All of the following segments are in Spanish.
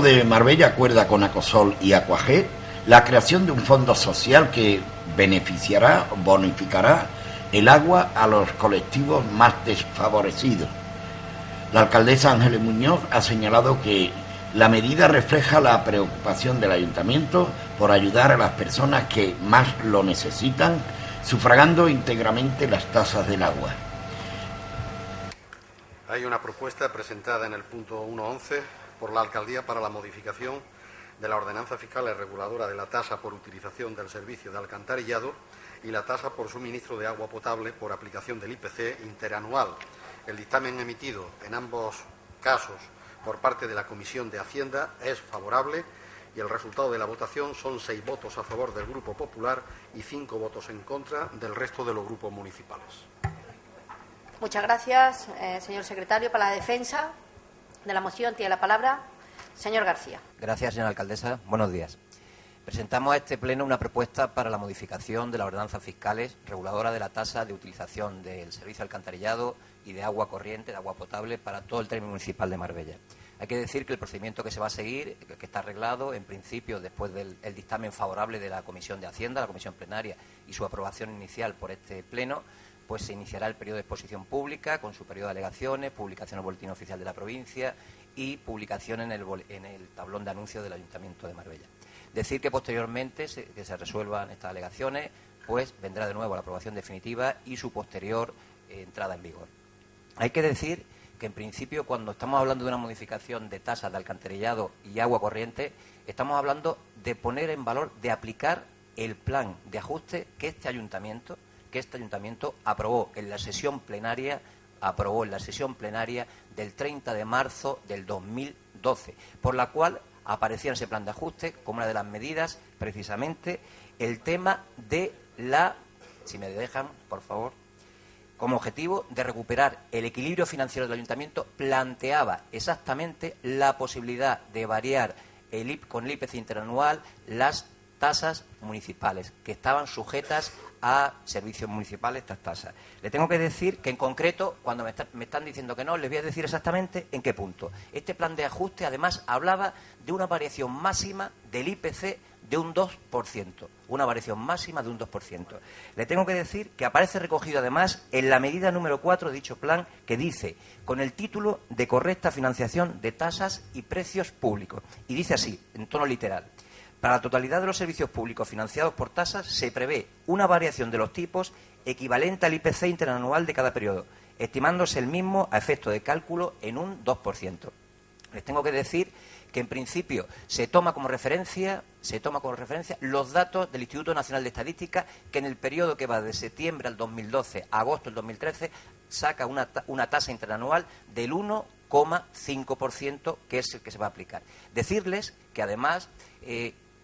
de Marbella acuerda con Acosol y Aquajet la creación de un fondo social que bonificará el agua a los colectivos más desfavorecidos. La alcaldesa Ángeles Muñoz ha señalado que la medida refleja la preocupación del ayuntamiento por ayudar a las personas que más lo necesitan, sufragando íntegramente las tasas del agua. Hay una propuesta presentada en el punto 1.11 por la Alcaldía para la modificación de la ordenanza fiscal y reguladora de la tasa por utilización del servicio de alcantarillado y la tasa por suministro de agua potable por aplicación del IPC interanual. El dictamen emitido en ambos casos por parte de la Comisión de Hacienda es favorable y el resultado de la votación son 6 votos a favor del Grupo Popular y 5 votos en contra del resto de los grupos municipales. Muchas gracias, señor secretario. Para la defensa de la moción tiene la palabra señor García. Gracias, señora alcaldesa. Buenos días. Presentamos a este pleno una propuesta para la modificación de las ordenanzas fiscales reguladora de la tasa de utilización del servicio de alcantarillado y de agua corriente, de agua potable, para todo el término municipal de Marbella. Hay que decir que el procedimiento que se va a seguir, que está arreglado, en principio, después del dictamen favorable de la Comisión de Hacienda, la Comisión Plenaria, y su aprobación inicial por este pleno, pues se iniciará el periodo de exposición pública, con su periodo de alegaciones, publicación en el Boletín Oficial de la Provincia y publicación en el tablón de anuncios del Ayuntamiento de Marbella. Decir que posteriormente, que se resuelvan estas alegaciones, pues vendrá de nuevo la aprobación definitiva y su posterior entrada en vigor. Hay que decir que, en principio, cuando estamos hablando de una modificación de tasas de alcantarillado y agua corriente, estamos hablando de poner en valor, de aplicar el plan de ajuste que este ayuntamiento aprobó en la sesión plenaria del 30 de marzo del 2012, por la cual aparecía en ese plan de ajuste como una de las medidas, precisamente, el tema de si me dejan, por favor, como objetivo de recuperar el equilibrio financiero del ayuntamiento. Planteaba exactamente la posibilidad de variar con el IPC interanual las tasas municipales, que estaban sujetas a servicios municipales estas tasas. Le tengo que decir que, en concreto, cuando me están diciendo que no, les voy a decir exactamente en qué punto. Este plan de ajuste, además, hablaba de una variación máxima del IPC de un 2%, una variación máxima de un 2%. Le tengo que decir que aparece recogido, además, en la medida número 4 de dicho plan, que dice, con el título de correcta financiación de tasas y precios públicos. Y dice así, en tono literal: para la totalidad de los servicios públicos financiados por tasas se prevé una variación de los tipos equivalente al IPC interanual de cada periodo, estimándose el mismo a efecto de cálculo en un 2%. Les tengo que decir que, en principio, se toma como referencia los datos del Instituto Nacional de Estadística, que en el periodo que va de septiembre al 2012 a agosto del 2013 saca una tasa interanual del 1,5%, que es el que se va a aplicar. Decirles que, además,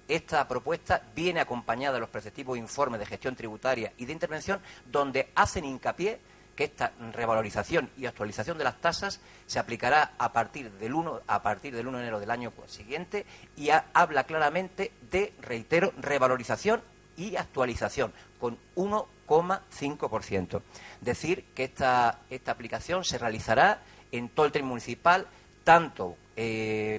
esta propuesta viene acompañada de los preceptivos informes de gestión tributaria y de intervención, donde hacen hincapié que esta revalorización y actualización de las tasas se aplicará a partir del 1 de enero del año siguiente, y habla claramente de, reitero, revalorización y actualización con 1,5%. Decir que esta aplicación se realizará en todo el término municipal, tanto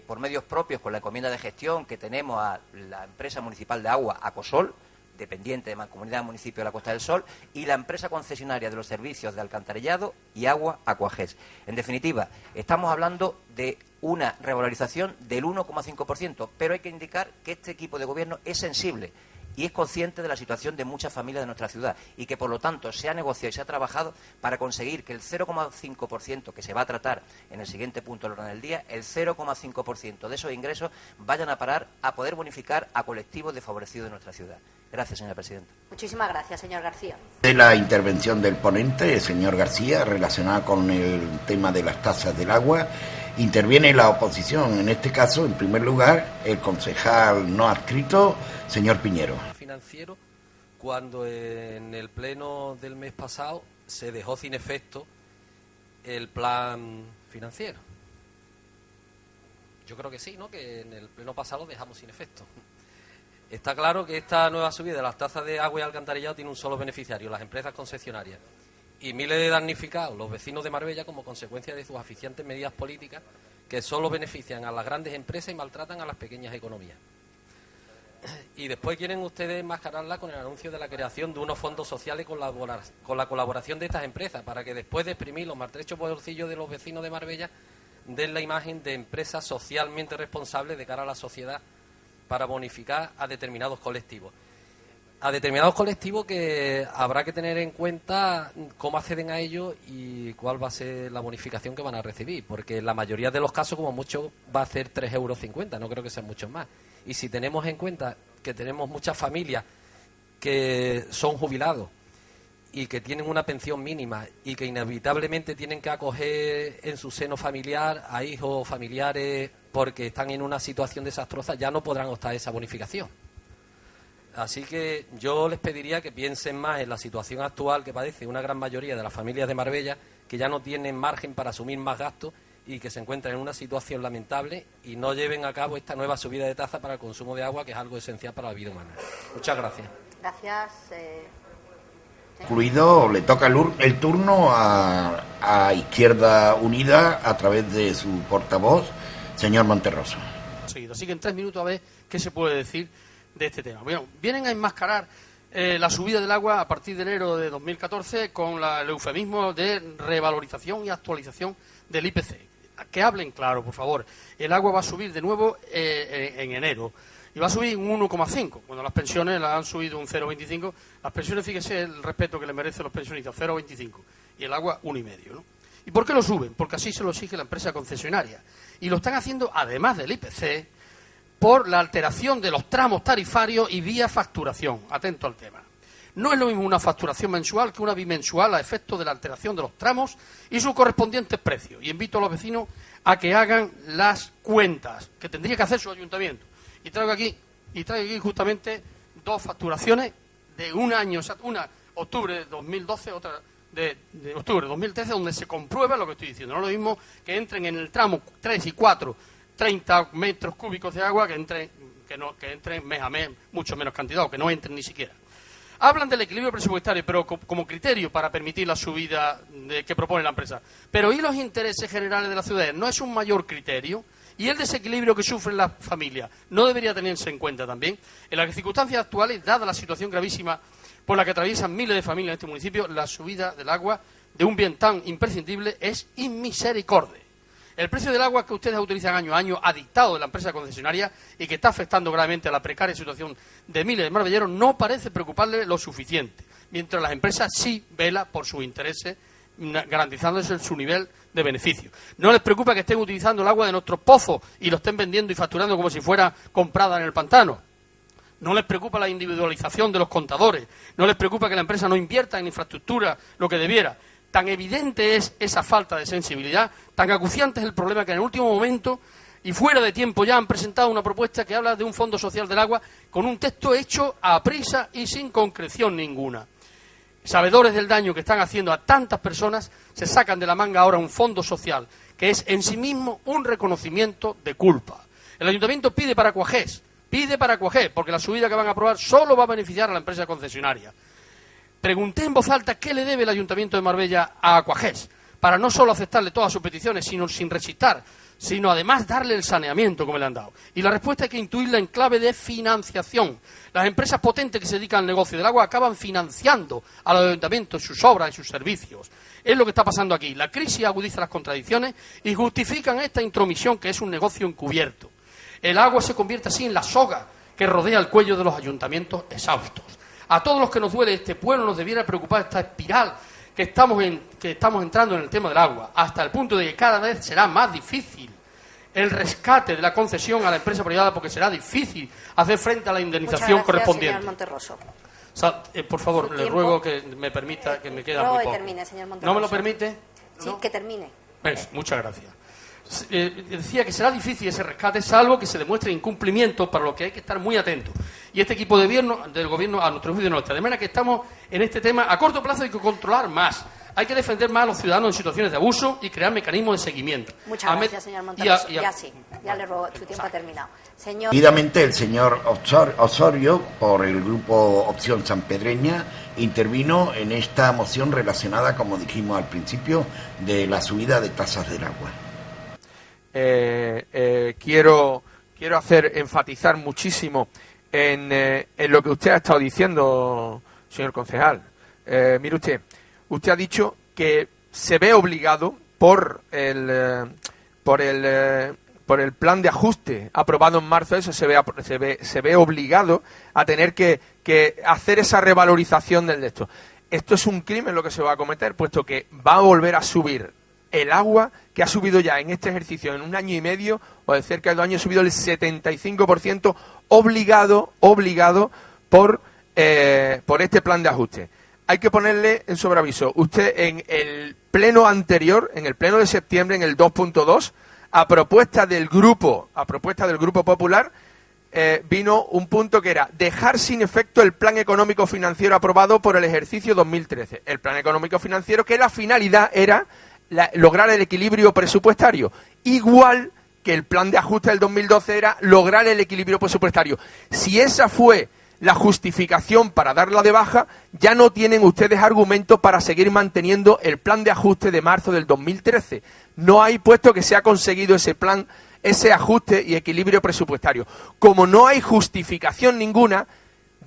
por medios propios, con la encomienda de gestión que tenemos a la empresa municipal de agua, Acosol, dependiente de Mancomunidad Municipio de la Costa del Sol, y la empresa concesionaria de los servicios de alcantarillado y agua, Aquajet. En definitiva, estamos hablando de una revalorización del 1,5%, pero hay que indicar que este equipo de gobierno es sensible y es consciente de la situación de muchas familias de nuestra ciudad, y que, por lo tanto, se ha negociado y se ha trabajado para conseguir que el 0,5% que se va a tratar en el siguiente punto del orden del día, el 0,5% de esos ingresos vayan a parar a poder bonificar a colectivos desfavorecidos de nuestra ciudad. Gracias, señora presidenta. Muchísimas gracias, señor García. De la intervención del ponente, el señor García, relacionada con el tema de las tasas del agua, interviene la oposición. En este caso, en primer lugar, el concejal no adscrito, señor Piñero. Financiero, cuando en el pleno del mes pasado se dejó sin efecto el plan financiero. Yo creo que sí, ¿no? Que en el pleno pasado lo dejamos sin efecto. Está claro que esta nueva subida de las tasas de agua y alcantarillado tiene un solo beneficiario: las empresas concesionarias. Y miles de damnificados, los vecinos de Marbella, como consecuencia de sus aficiantes medidas políticas que solo benefician a las grandes empresas y maltratan a las pequeñas economías. Y después quieren ustedes enmascararla con el anuncio de la creación de unos fondos sociales con la colaboración de estas empresas, para que después de exprimir los maltrechos bolsillos de los vecinos de Marbella, den la imagen de empresas socialmente responsables de cara a la sociedad para bonificar a determinados colectivos. A determinados colectivos que habrá que tener en cuenta cómo acceden a ello y cuál va a ser la bonificación que van a recibir, porque en la mayoría de los casos, como mucho, va a ser 3,50 €, no creo que sean muchos más. Y si tenemos en cuenta que tenemos muchas familias que son jubilados y que tienen una pensión mínima y que inevitablemente tienen que acoger en su seno familiar a hijos familiares porque están en una situación desastrosa, ya no podrán optar a esa bonificación. Así que yo les pediría que piensen más en la situación actual que padece una gran mayoría de las familias de Marbella, que ya no tienen margen para asumir más gastos y que se encuentran en una situación lamentable, y no lleven a cabo esta nueva subida de tasa para el consumo de agua, que es algo esencial para la vida humana. Muchas gracias. Gracias. Incluido, le toca el turno a Izquierda Unida a través de su portavoz, señor Monterroso. Así que en 3 minutos a ver qué se puede decir de este tema. Bueno, vienen a enmascarar la subida del agua a partir de enero de 2014 con el eufemismo de revalorización y actualización del IPC. Que hablen claro, por favor. El agua va a subir de nuevo en enero. Y va a subir un 1,5. Cuando las pensiones las han subido un 0,25. Las pensiones, fíjese el respeto que le merecen los pensionistas, 0,25. Y el agua, 1,5, ¿no? ¿Y por qué lo suben? Porque así se lo exige la empresa concesionaria. Y lo están haciendo, además del IPC, por la alteración de los tramos tarifarios y vía facturación. Atento al tema. No es lo mismo una facturación mensual que una bimensual a efecto de la alteración de los tramos y sus correspondientes precios. Y invito a los vecinos a que hagan las cuentas, que tendría que hacer su ayuntamiento. Y traigo aquí justamente 2 facturaciones de un año, una octubre de 2012, otra de octubre de 2013, donde se comprueba lo que estoy diciendo. No es lo mismo que entren en el tramo 3 y 4, 30 metros cúbicos de agua, que entren mes a mes, mucho menos cantidad, o que no entren ni siquiera. Hablan del equilibrio presupuestario, pero como criterio para permitir la subida que propone la empresa. Pero ¿y los intereses generales de la ciudad? ¿No es un mayor criterio? ¿Y el desequilibrio que sufren las familias no debería tenerse en cuenta también? En las circunstancias actuales, dada la situación gravísima por la que atraviesan miles de familias en este municipio, la subida del agua de un bien tan imprescindible es inmisericordia. El precio del agua que ustedes utilizan año a año ha dictado de la empresa concesionaria y que está afectando gravemente a la precaria situación de miles de marbelleros no parece preocuparle lo suficiente, mientras las empresas sí velan por sus intereses, garantizándose su nivel de beneficio. No les preocupa que estén utilizando el agua de nuestros pozos y lo estén vendiendo y facturando como si fuera comprada en el pantano. No les preocupa la individualización de los contadores. No les preocupa que la empresa no invierta en infraestructura lo que debiera. Tan evidente es esa falta de sensibilidad, tan acuciante es el problema, que en el último momento y fuera de tiempo ya han presentado una propuesta que habla de un fondo social del agua con un texto hecho a prisa y sin concreción ninguna. Sabedores del daño que están haciendo a tantas personas, se sacan de la manga ahora un fondo social que es en sí mismo un reconocimiento de culpa. El ayuntamiento pide para Cuajés, porque la subida que van a aprobar solo va a beneficiar a la empresa concesionaria. Pregunté en voz alta qué le debe el Ayuntamiento de Marbella a Acuajés, para no solo aceptarle todas sus peticiones, sino sin resistar, sino además darle el saneamiento como le han dado. Y la respuesta hay que intuirla en clave de financiación. Las empresas potentes que se dedican al negocio del agua acaban financiando a los ayuntamientos sus obras y sus servicios. Es lo que está pasando aquí. La crisis agudiza las contradicciones y justifican esta intromisión que es un negocio encubierto. El agua se convierte así en la soga que rodea el cuello de los ayuntamientos exhaustos. A todos los que nos duele este pueblo nos debiera preocupar esta espiral que estamos entrando en el tema del agua, hasta el punto de que cada vez será más difícil el rescate de la concesión a la empresa privada, porque será difícil hacer frente a la indemnización correspondiente. Señor Monterroso. Por favor, le ruego que me permita, que me queda muy poco. Termine, señor Monterroso. ¿No me lo permite? Sí, ¿No? que termine. Muchas gracias. Decía que será difícil ese rescate, salvo que se demuestre incumplimiento, para lo que hay que estar muy atentos. Y este equipo del gobierno, a nuestro juicio, no está. De manera que estamos en este tema. A corto plazo hay que controlar más. Hay que defender más a los ciudadanos en situaciones de abuso y crear mecanismos de seguimiento. Muchas gracias, señor Monterroso. Ya le robo, su tiempo ha terminado. Seguidamente, el señor Osorio, por el grupo Opción Sanpedreña, intervino en esta moción relacionada, como dijimos al principio, de la subida de tasas del agua. quiero enfatizar muchísimo en lo que usted ha estado diciendo, señor concejal. Mire usted ha dicho que se ve obligado por el plan de ajuste aprobado en marzo, eso se ve obligado a tener que hacer esa revalorización del de esto. Esto es un crimen lo que se va a cometer, puesto que va a volver a subir el agua, que ha subido ya en este ejercicio, en 1 año y medio, o de cerca de 2 años, ha subido el 75%, obligado por este plan de ajuste. Hay que ponerle en sobreaviso. Usted en el pleno anterior, en el pleno de septiembre, en el 2.2, a propuesta del Grupo Popular, vino un punto que era dejar sin efecto el plan económico financiero aprobado por el ejercicio 2013. El plan económico financiero, que la finalidad era lograr el equilibrio presupuestario, igual que el plan de ajuste del 2012 era lograr el equilibrio presupuestario. Si esa fue la justificación para darla de baja, ya no tienen ustedes argumentos para seguir manteniendo el plan de ajuste de marzo del 2013. No hay, puesto que se ha conseguido ese plan, ese ajuste y equilibrio presupuestario. Como no hay justificación ninguna,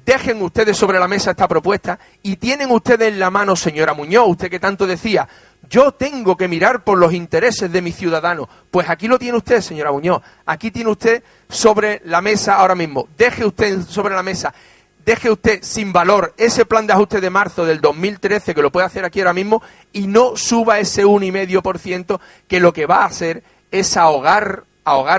dejen ustedes sobre la mesa esta propuesta y tienen ustedes en la mano, señora Muñoz, usted que tanto decía, yo tengo que mirar por los intereses de mis ciudadanos. Pues aquí lo tiene usted, señora Muñoz. Aquí tiene usted sobre la mesa ahora mismo. Deje usted sobre la mesa, deje usted sin valor ese plan de ajuste de marzo del 2013, que lo puede hacer aquí ahora mismo, y no suba ese 1,5%, que lo que va a hacer es ahogar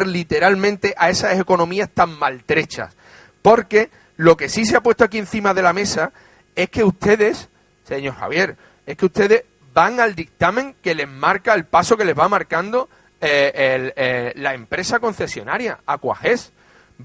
literalmente a esas economías tan maltrechas. Porque lo que sí se ha puesto aquí encima de la mesa es que ustedes, señor Javier, es que ustedes van al dictamen que les marca, el paso que les va marcando la empresa concesionaria, Aquagés.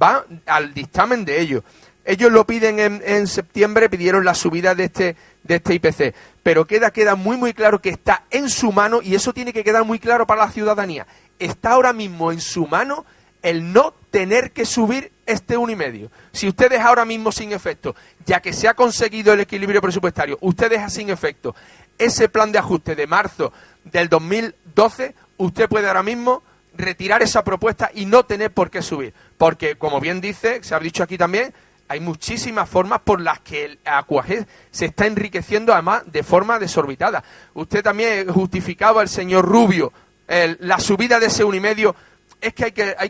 Va al dictamen de ellos. Ellos lo piden en septiembre, pidieron la subida de este IPC, pero queda muy claro que está en su mano, y eso tiene que quedar muy claro para la ciudadanía. Está ahora mismo en su mano el no tener que subir este 1,5. Si ustedes ahora mismo sin efecto, ya que se ha conseguido el equilibrio presupuestario, ustedes dejan sin efecto ese plan de ajuste de marzo del 2012, usted puede ahora mismo retirar esa propuesta y no tener por qué subir. Porque, como bien dice, se ha dicho aquí también, hay muchísimas formas por las que el Aquagés se está enriqueciendo, además de forma desorbitada. Usted también justificaba, el señor Rubio, la subida de ese 1,5. Es que hay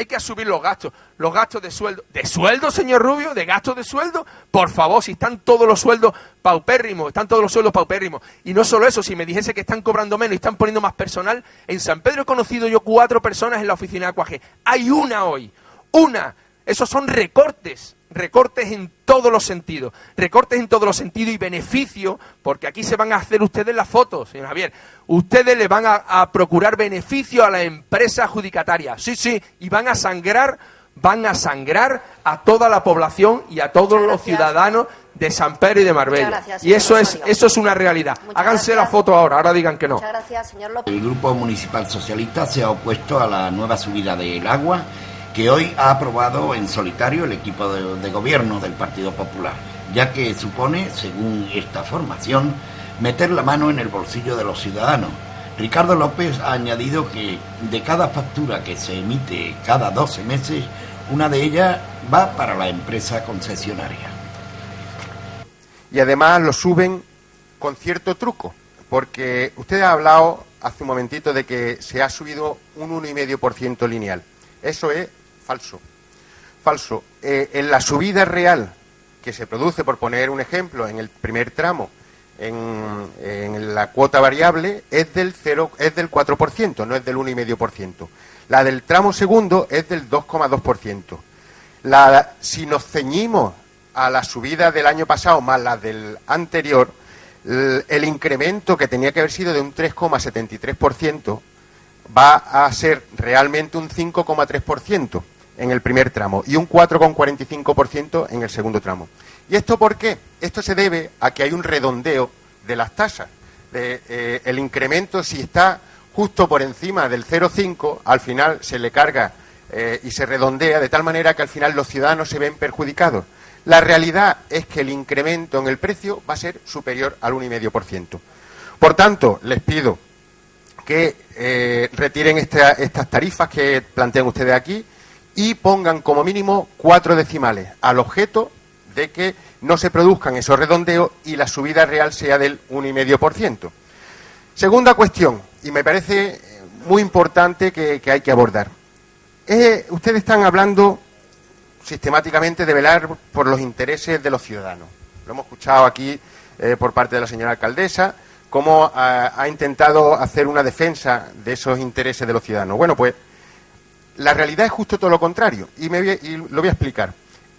que asumir los gastos de sueldo. ¿De sueldo, señor Rubio? ¿De gastos de sueldo? Por favor, si están todos los sueldos paupérrimos, Y no solo eso, si me dijese que están cobrando menos y están poniendo más personal, en San Pedro he conocido yo 4 personas en la oficina de Aquagés. Hay una hoy, una. Esos son recortes en todos los sentidos, y beneficio, porque aquí se van a hacer ustedes las fotos, señor Javier, ustedes le van a procurar beneficio a la empresa adjudicataria, sí, y van a sangrar a toda la población y a todos los ciudadanos de San Pedro y de Marbella. Y eso es una realidad. Háganse la foto ahora digan que no. Muchas gracias, señor López. El Grupo Municipal Socialista se ha opuesto a la nueva subida del agua que hoy ha aprobado en solitario el equipo de gobierno del Partido Popular, ya que supone, según esta formación, meter la mano en el bolsillo de los ciudadanos. Ricardo López ha añadido que de cada factura que se emite cada 12 meses, una de ellas va para la empresa concesionaria. Y además lo suben con cierto truco, porque usted ha hablado hace un momentito de que se ha subido un 1,5% lineal. Eso es falso. En la subida real que se produce, por poner un ejemplo, en el primer tramo, en la cuota variable, es del 4%, no es del 1,5%. La del tramo segundo es del 2,2%. Si nos ceñimos a la subida del año pasado más la del anterior, el incremento, que tenía que haber sido de un 3,73%, va a ser realmente un 5,3% en el primer tramo y un 4,45% en el segundo tramo. ¿Y esto por qué? Esto se debe a que hay un redondeo de las tasas. El incremento, si está justo por encima del 0,5, al final se le carga y se redondea de tal manera que al final los ciudadanos se ven perjudicados. La realidad es que el incremento en el precio va a ser superior al 1,5%. Por tanto, les pido que retiren estas tarifas que plantean ustedes aquí y pongan como mínimo 4 decimales al objeto de que no se produzcan esos redondeos y la subida real sea del 1,5%. Segunda cuestión, y me parece muy importante que hay que abordar. Ustedes están hablando sistemáticamente de velar por los intereses de los ciudadanos. Lo hemos escuchado aquí por parte de la señora alcaldesa, cómo ha intentado hacer una defensa de esos intereses de los ciudadanos. Bueno, pues la realidad es justo todo lo contrario, y lo voy a explicar.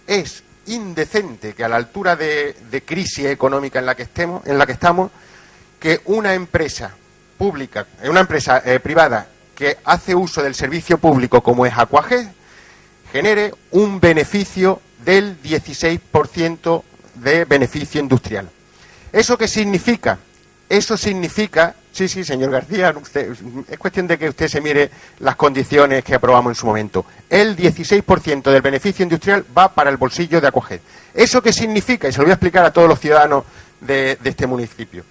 Es indecente que a la altura de crisis económica en la que estamos, que una empresa pública, una empresa privada que hace uso del servicio público como es Aquajet, genere un beneficio del 16% de beneficio industrial. ¿Eso qué significa? Eso significa, sí, señor García, es cuestión de que usted se mire las condiciones que aprobamos en su momento. El 16% del beneficio industrial va para el bolsillo de Aquajet. ¿Eso qué significa? Y se lo voy a explicar a todos los ciudadanos de este municipio.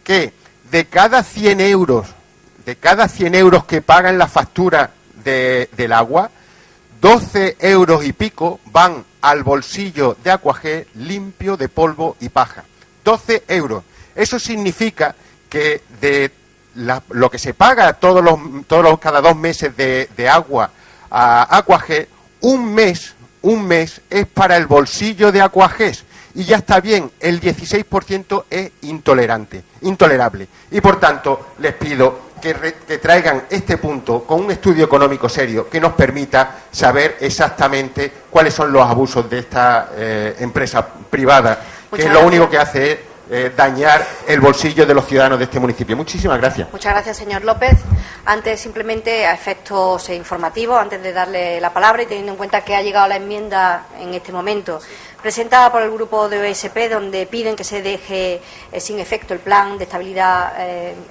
Que de cada 100 euros que pagan la factura del agua, 12 euros y pico van al bolsillo de Aquajet limpio de polvo y paja. 12 euros. Eso significa que de lo que se paga cada 2 meses de agua a Aquajet, un mes es para el bolsillo de Aquajet. Y ya está bien, el 16% es intolerable. Y por tanto, les pido que traigan este punto con un estudio económico serio que nos permita saber exactamente cuáles son los abusos de esta empresa privada, que lo único que hace es dañar el bolsillo de los ciudadanos de este municipio. Muchísimas gracias. Muchas gracias, señor López. Antes, simplemente, a efectos informativos, antes de darle la palabra y teniendo en cuenta que ha llegado la enmienda en este momento, presentada por el grupo de OSP, donde piden que se deje sin efecto el plan de estabilidad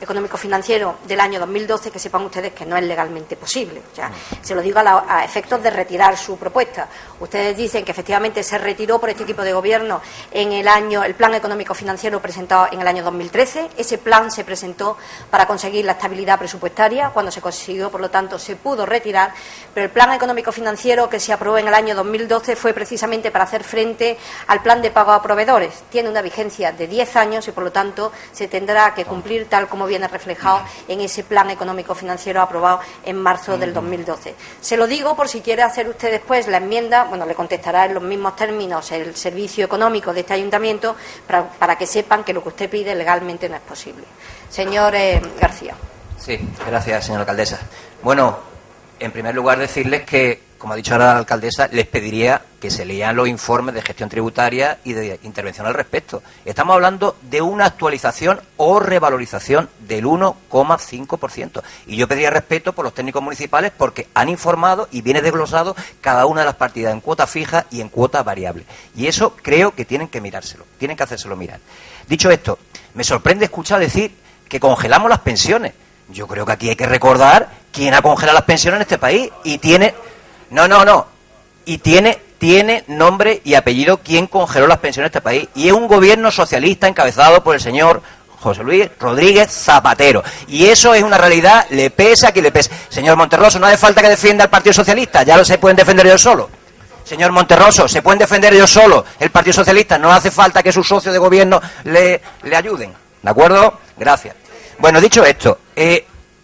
económico-financiero del año 2012, que sepan ustedes que no es legalmente posible. O sea, se lo digo a efectos de retirar su propuesta. Ustedes dicen que efectivamente se retiró por este equipo de gobierno el plan económico-financiero presentado en el año 2013. Ese plan se presentó para conseguir la estabilidad presupuestaria. Cuando se consiguió, por lo tanto, se pudo retirar. Pero el plan económico-financiero que se aprobó en el año 2012 fue precisamente para hacer frente al plan de pago a proveedores. Tiene una vigencia de 10 años y, por lo tanto, se tendrá que cumplir tal como viene reflejado en ese plan económico-financiero aprobado en marzo del 2012. Se lo digo por si quiere hacer usted después la enmienda, bueno, le contestará en los mismos términos el servicio económico de este ayuntamiento para que sepan que lo que usted pide legalmente no es posible. Señor García. Sí, gracias, señora alcaldesa. Bueno, en primer lugar decirles que, como ha dicho ahora la alcaldesa, les pediría que se lean los informes de gestión tributaria y de intervención al respecto. Estamos hablando de una actualización o revalorización del 1,5%. Y yo pediría respeto por los técnicos municipales porque han informado y viene desglosado cada una de las partidas en cuota fija y en cuota variable. Y eso creo que tienen que mirárselo, tienen que hacérselo mirar. Dicho esto, me sorprende escuchar decir que congelamos las pensiones. Yo creo que aquí hay que recordar quién ha congelado las pensiones en este país y tiene... No. Y tiene nombre y apellido quien congeló las pensiones de este país. Y es un gobierno socialista encabezado por el señor José Luis Rodríguez Zapatero. Y eso es una realidad, le pesa a quien le pese. Señor Monterroso, no hace falta que defienda al Partido Socialista, ya lo se pueden defender ellos solos. Señor Monterroso, se pueden defender ellos solos el Partido Socialista, no hace falta que sus socios de gobierno le ayuden. ¿De acuerdo? Gracias. Bueno, dicho esto,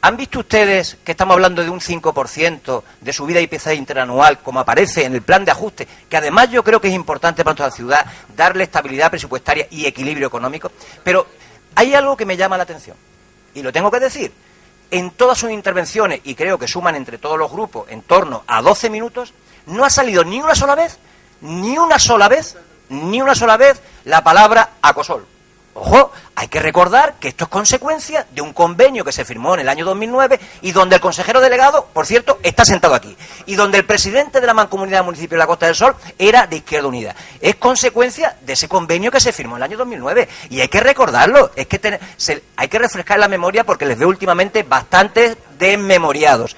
¿han visto ustedes que estamos hablando de un 5% de subida de IPC interanual, como aparece en el plan de ajuste, que además yo creo que es importante para nuestra ciudad darle estabilidad presupuestaria y equilibrio económico? Pero hay algo que me llama la atención, y lo tengo que decir. En todas sus intervenciones, y creo que suman entre todos los grupos en torno a 12 minutos, no ha salido ni una sola vez la palabra Acosol. Ojo, hay que recordar que esto es consecuencia de un convenio que se firmó en el año 2009 y donde el consejero delegado, por cierto, está sentado aquí, y donde el presidente de la Mancomunidad Municipal de la Costa del Sol era de Izquierda Unida. Es consecuencia de ese convenio que se firmó en el año 2009 y hay que recordarlo, hay que refrescar la memoria porque les veo últimamente bastante desmemoriados.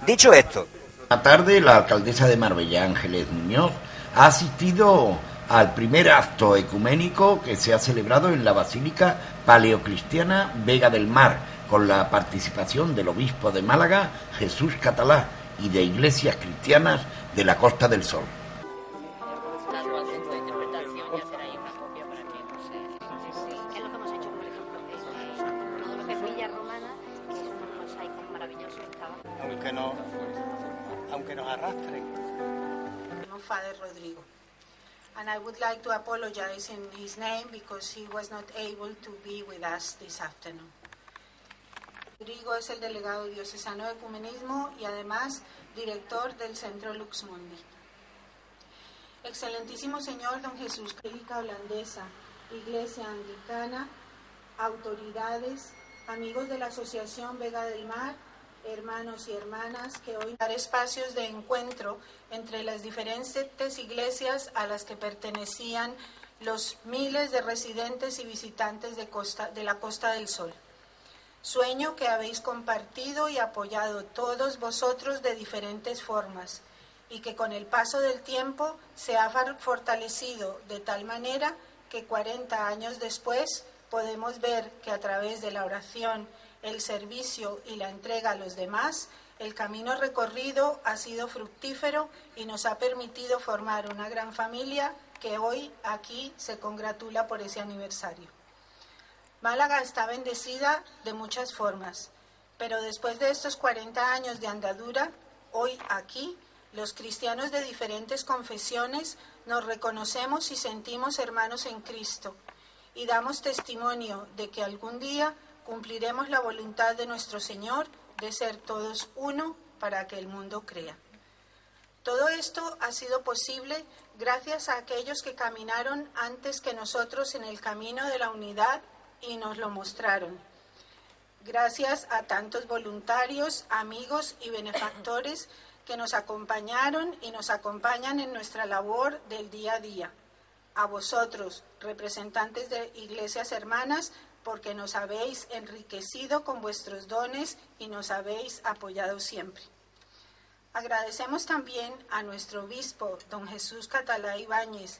Dicho esto... Esta tarde la alcaldesa de Marbella, Ángeles Muñoz, ha asistido al primer acto ecuménico que se ha celebrado en la Basílica Paleocristiana Vega del Mar, con la participación del obispo de Málaga, Jesús Catalá, y de iglesias cristianas de la Costa del Sol. Aunque nos arrastren. Father Rodrigo. And I would like to apologize in his name because he was not able to be with us this afternoon. Rodrigo es el delegado diocesano de ecumenismo y además director del Centro Lux Mundi. Excelentísimo Señor Don Jesús, Católica Holandesa, Iglesia Anglicana, autoridades, amigos de la Asociación Vega del Mar, hermanos y hermanas que hoy dar espacios de encuentro entre las diferentes iglesias a las que pertenecían los miles de residentes y visitantes de la Costa del Sol. Sueño que habéis compartido y apoyado todos vosotros de diferentes formas y que con el paso del tiempo se ha fortalecido de tal manera que 40 años después podemos ver que a través de la oración, el servicio y la entrega a los demás, el camino recorrido ha sido fructífero y nos ha permitido formar una gran familia que hoy aquí se congratula por ese aniversario. Málaga está bendecida de muchas formas, pero después de estos 40 años de andadura, hoy aquí, los cristianos de diferentes confesiones nos reconocemos y sentimos hermanos en Cristo y damos testimonio de que algún día cumpliremos la voluntad de nuestro Señor de ser todos uno para que el mundo crea. Todo esto ha sido posible gracias a aquellos que caminaron antes que nosotros en el camino de la unidad y nos lo mostraron. Gracias a tantos voluntarios, amigos y benefactores que nos acompañaron y nos acompañan en nuestra labor del día a día. A vosotros, representantes de iglesias hermanas, porque nos habéis enriquecido con vuestros dones y nos habéis apoyado siempre. Agradecemos también a nuestro obispo, don Jesús Catalá Ibáñez,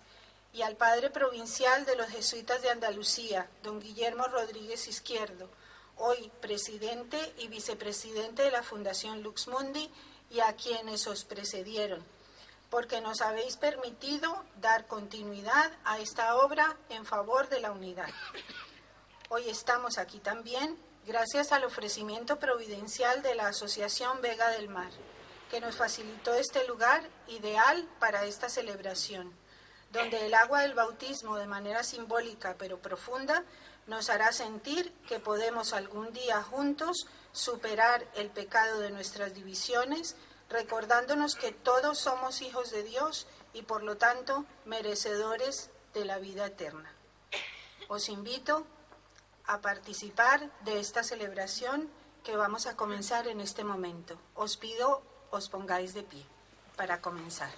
y al padre provincial de los jesuitas de Andalucía, don Guillermo Rodríguez Izquierdo, hoy presidente y vicepresidente de la Fundación Lux Mundi, y a quienes os precedieron, porque nos habéis permitido dar continuidad a esta obra en favor de la unidad. Hoy estamos aquí también gracias al ofrecimiento providencial de la Asociación Vega del Mar, que nos facilitó este lugar ideal para esta celebración, donde el agua del bautismo de manera simbólica pero profunda nos hará sentir que podemos algún día juntos superar el pecado de nuestras divisiones, recordándonos que todos somos hijos de Dios y por lo tanto merecedores de la vida eterna. Os invito a participar de esta celebración que vamos a comenzar en este momento. Os pido os pongáis de pie para comenzar.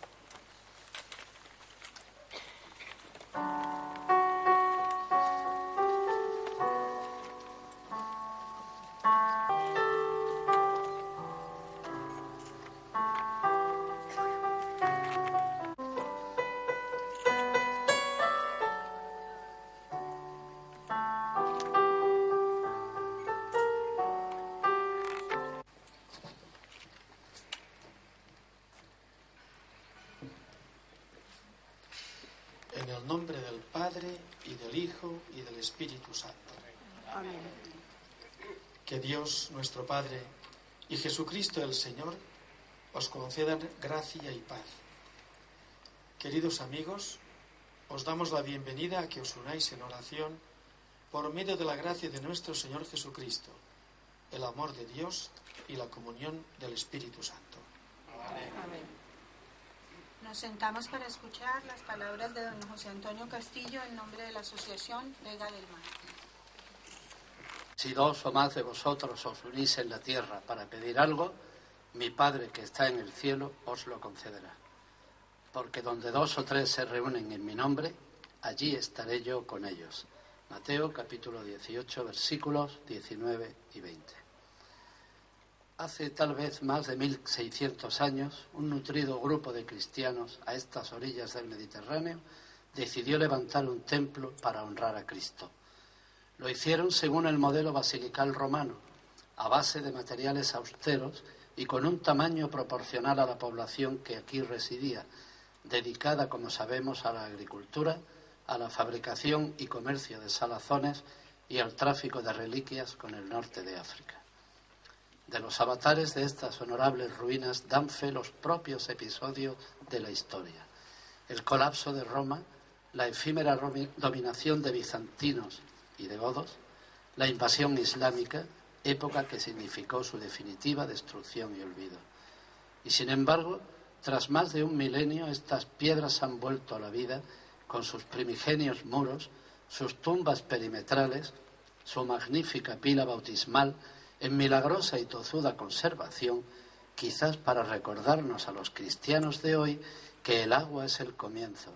En el nombre del Padre, y del Hijo, y del Espíritu Santo. Amén. Que Dios, nuestro Padre, y Jesucristo el Señor, os concedan gracia y paz. Queridos amigos, os damos la bienvenida a que os unáis en oración por medio de la gracia de nuestro Señor Jesucristo, el amor de Dios y la comunión del Espíritu Santo. Amén. Amén. Nos sentamos para escuchar las palabras de don José Antonio Castillo en nombre de la Asociación Vega del Mar. Si dos o más de vosotros os unís en la tierra para pedir algo, mi Padre que está en el cielo os lo concederá. Porque donde dos o tres se reúnen en mi nombre, allí estaré yo con ellos. Mateo capítulo 18, versículos 19 y 20. Hace tal vez más de 1600 años, un nutrido grupo de cristianos a estas orillas del Mediterráneo decidió levantar un templo para honrar a Cristo. Lo hicieron según el modelo basilical romano, a base de materiales austeros y con un tamaño proporcional a la población que aquí residía, dedicada, como sabemos, a la agricultura, a la fabricación y comercio de salazones y al tráfico de reliquias con el norte de África. De los avatares de estas honorables ruinas dan fe los propios episodios de la historia: el colapso de Roma, la efímera dominación de bizantinos y de godos, la invasión islámica, época que significó su definitiva destrucción y olvido. Y sin embargo, tras más de un milenio, estas piedras han vuelto a la vida con sus primigenios muros, sus tumbas perimetrales, su magnífica pila bautismal, en milagrosa y tozuda conservación, quizás para recordarnos a los cristianos de hoy que el agua es el comienzo,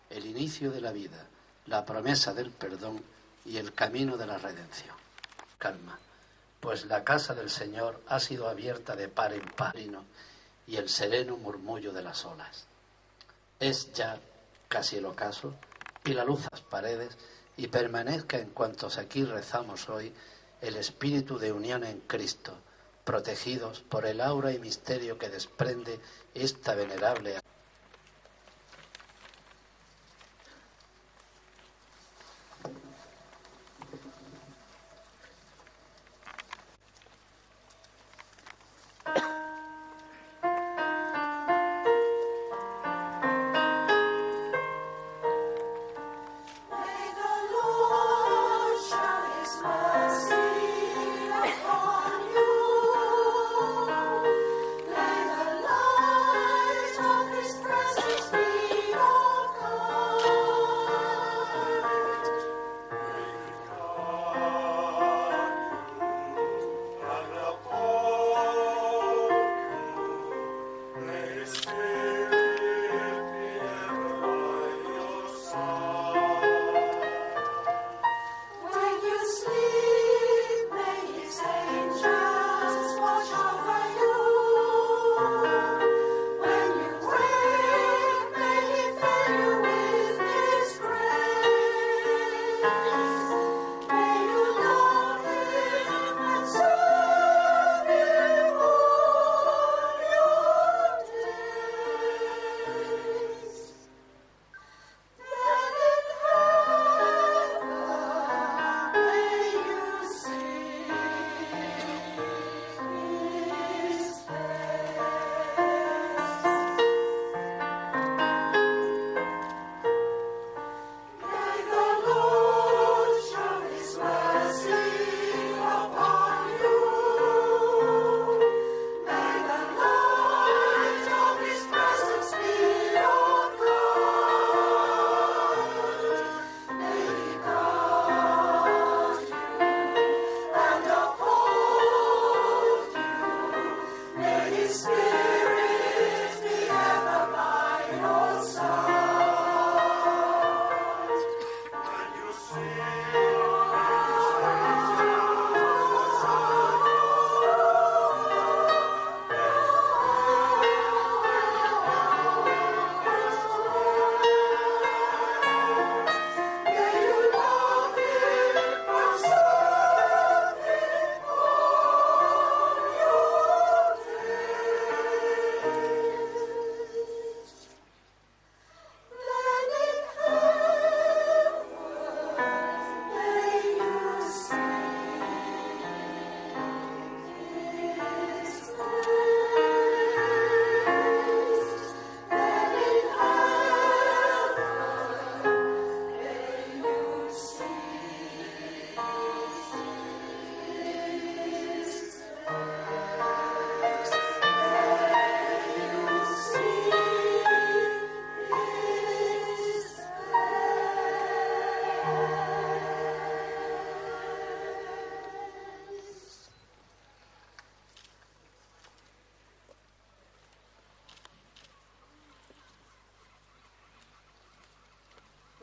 el inicio de la vida, la promesa del perdón y el camino de la redención. Calma, pues la casa del Señor ha sido abierta de par en par y el sereno murmullo de las olas. Es ya casi el ocaso, y la luz a las paredes, y permanezca en cuantos aquí rezamos hoy el espíritu de unión en Cristo, protegidos por el aura y misterio que desprende esta venerable.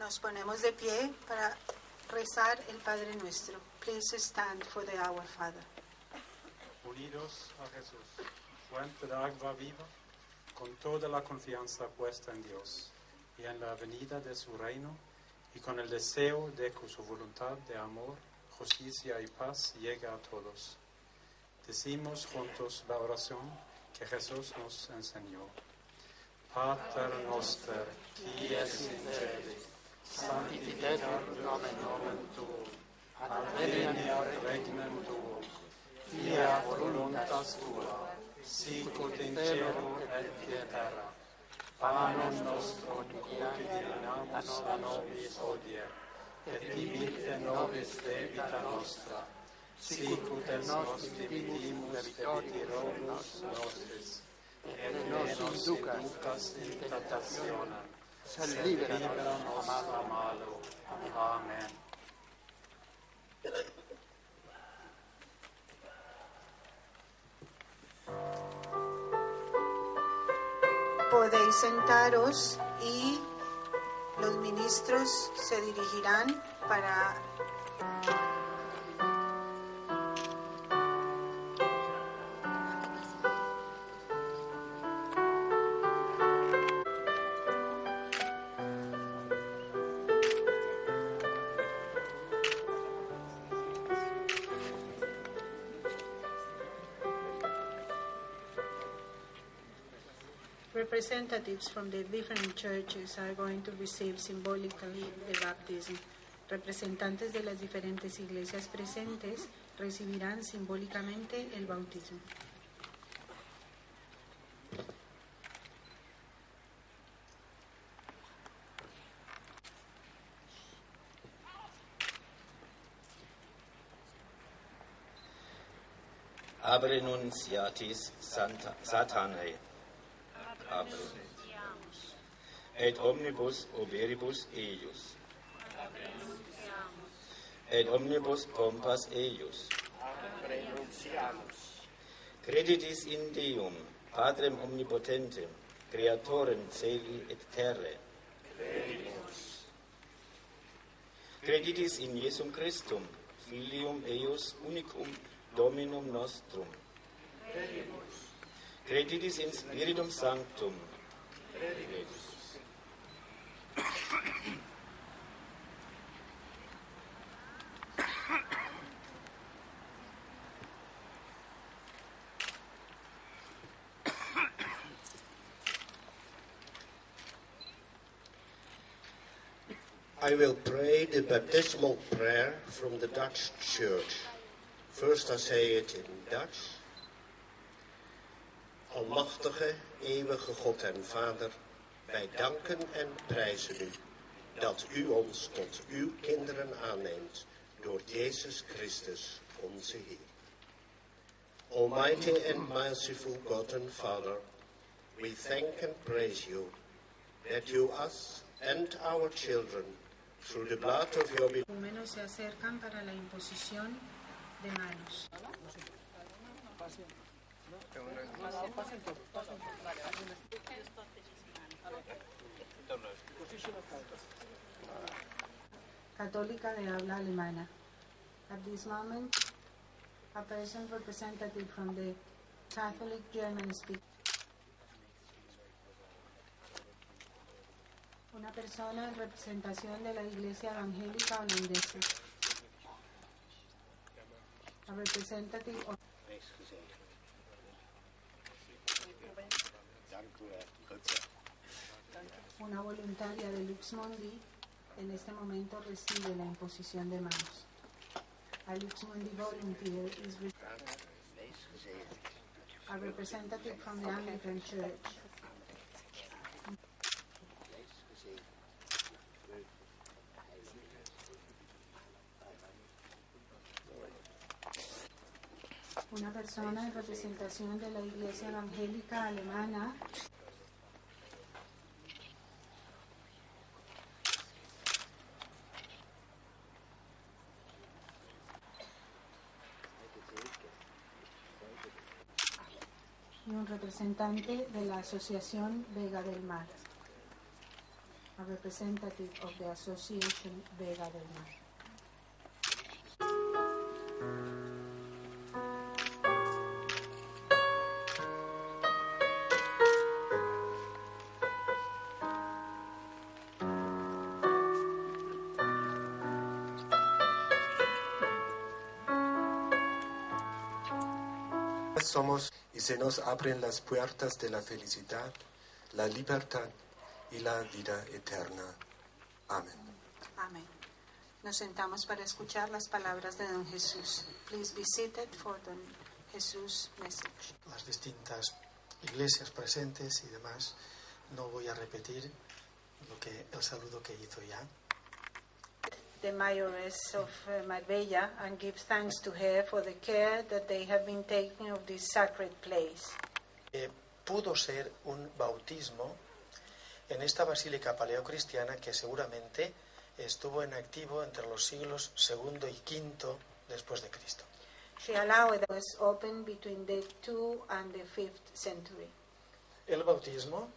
Nos ponemos de pie para rezar el Padre Nuestro. Please stand for the Our Father. Unidos a Jesús, fuente de agua viva, con toda la confianza puesta en Dios y en la venida de su reino, y con el deseo de que su voluntad de amor, justicia y paz llegue a todos. Decimos juntos la oración que Jesús nos enseñó. Pater noster, qui es in cieli, sanctificetur nomen tuum, adveniat regnum tuum, fiat voluntas tua, sicut in cielo et in terra. Panem nostrum quotidianum da nobis hodie, et dimitte nobis debita nostra, sicut et nos dimidimus debitorum nostris, et nos inducas in tentationem, sed libera nos a malo. Amen. Podéis sentaros y los ministros se dirigirán para representatives from the different churches are going to receive symbolically the baptism. Representantes de las diferentes iglesias presentes recibirán simbólicamente el bautismo. Abre nunciatis Satanae. Et omnibus oberibus eius. Et omnibus pompas eius. Creditis in Deum, Patrem omnipotentem, Creatorem celi et terrae. Creditis in Iesum Christum, Filium eius unicum Dominum nostrum. Creditis in Spiritum Sanctum. I will pray the baptismal prayer from the Dutch Church. First I say it in Dutch. Almachtige, eeuwige God en Vader, wij danken en prijzen u dat u ons tot uw kinderen aanneemt door Jezus Christus, onze Heer. Almighty and merciful God and Father, we thank and praise you that you us and our children through the blood of your beloved se acercan para la imposición de manos. Católica de habla alemana. At this moment, a person representative from the Catholic German speaking. Una persona en representación de la Iglesia Evangélica Holandesa. A representative of una voluntaria de Lux Mundi en este momento recibe la imposición de manos. A Lux Mundi volunteer is a representative from the Anglican Church. Una persona en representación de la Iglesia Evangélica Alemana. Y un representante de la Asociación Vega del Mar. A representative of the Association Vega del Mar. somos y se nos abren las puertas de la felicidad, la libertad y la vida eterna. Amén. Amén. Nos sentamos para escuchar las palabras de don Jesús. Please be seated for the Jesús message. Las distintas iglesias presentes y demás, no voy a repetir el saludo que hizo ya. The Mayoress of Marbella and give thanks to her for the care that they have been taking of this sacred place. Pudo ser un bautismo en esta basílica paleocristiana que seguramente estuvo en activo entre los siglos II y V después de Cristo. She allowed it was open between the 2 and the 5th century. El bautismo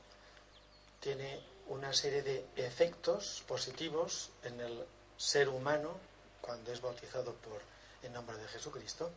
tiene una serie de efectos positivos en el ser humano cuando es bautizado en nombre de Jesucristo.